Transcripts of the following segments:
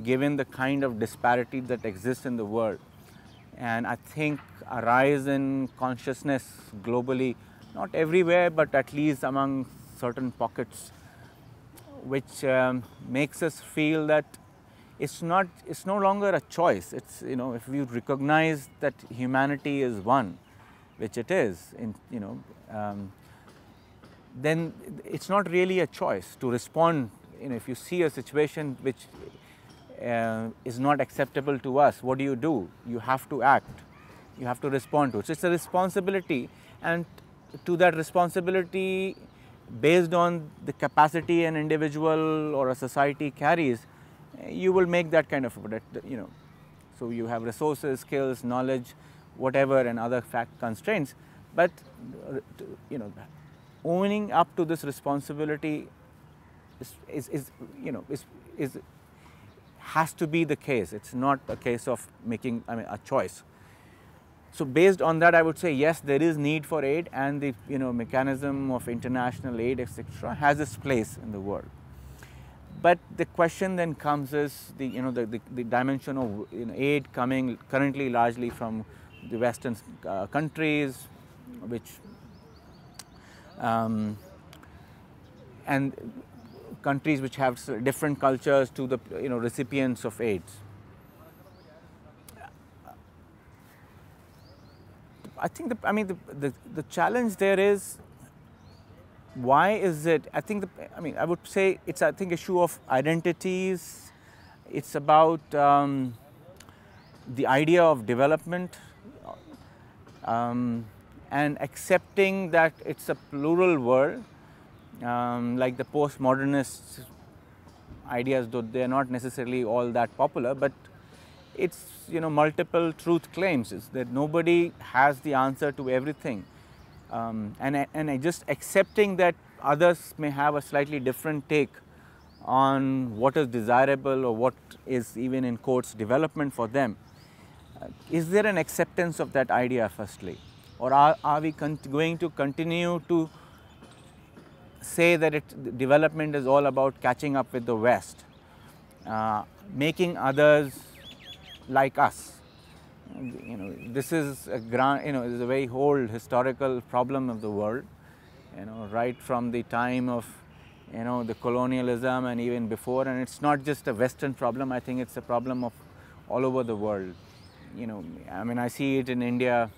given the kind of disparity that exists in the world. And I think a rise in consciousness globally, not everywhere, but at least among certain pockets, which makes us feel that it's no longer a choice. It's, if we recognize that humanity is one, which it is, then it's not really a choice to respond. If you see a situation which is not acceptable to us, what do? You have to act. You have to respond to it. So it's a responsibility, and to that responsibility, based on the capacity an individual or a society carries, you will make that kind of, so you have resources, skills, knowledge, whatever, and other constraints. But owning up to this responsibility has to be the case. It's not a case of making a choice. So based on that, I would say yes, there is need for aid, and the mechanism of international aid, etc., has its place in the world. But the question then comes is the dimension of aid coming currently largely from the Western countries, which and countries which have different cultures to the recipients of aids. I think the challenge there is, why is it? I think I would say it's issue of identities. It's about the idea of development, and accepting that it's a plural world, like the postmodernist ideas, though they are not necessarily all that popular, but it's multiple truth claims, is that nobody has the answer to everything, and just accepting that others may have a slightly different take on what is desirable or what is, even in quotes, development for them. Is there an acceptance of that idea firstly, or are we going to continue to say that development is all about catching up with the West, making others like us? This is a is a very old historical problem of the world, right from the time of the colonialism and even before. And it's not just a Western problem. I think it's a problem of all over the world. I see it in India.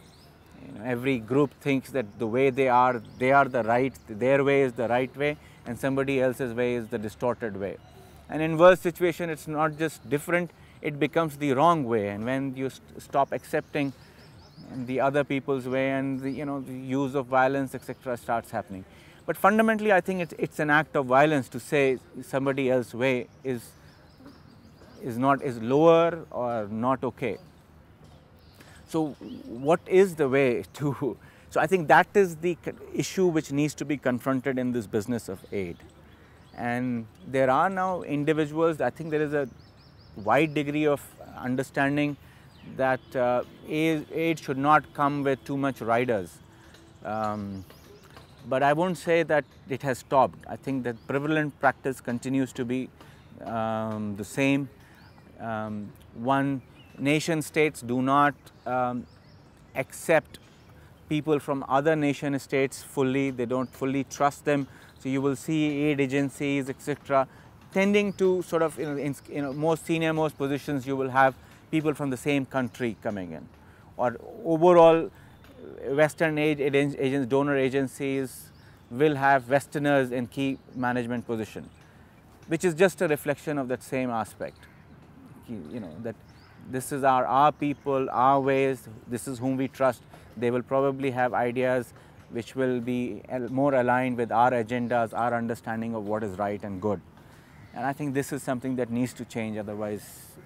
Every group thinks that the way they are the right, their way is the right way, and somebody else's way is the distorted way. And in worse situation, it's not just different, it becomes the wrong way. And when you stop accepting the other people's way, and the use of violence, etc., starts happening. But fundamentally, I think it's an act of violence to say somebody else's way is lower or not okay. So what is the way to? So I think that is the issue which needs to be confronted in this business of aid. And there are now individuals, I think there is a wide degree of understanding that aid should not come with too much riders. But I won't say that it has stopped. I think that prevalent practice continues to be the same. Nation states do not accept people from other nation states fully. They don't fully trust them. So you will see aid agencies, etc., tending to sort of, in most senior most positions, you will have people from the same country coming in, or overall Western aid agents, donor agencies will have Westerners in key management position, which is just a reflection of that same aspect. That this is our people, our ways, this is whom we trust. They will probably have ideas which will be more aligned with our agendas, our understanding of what is right and good. And I think this is something that needs to change, otherwise,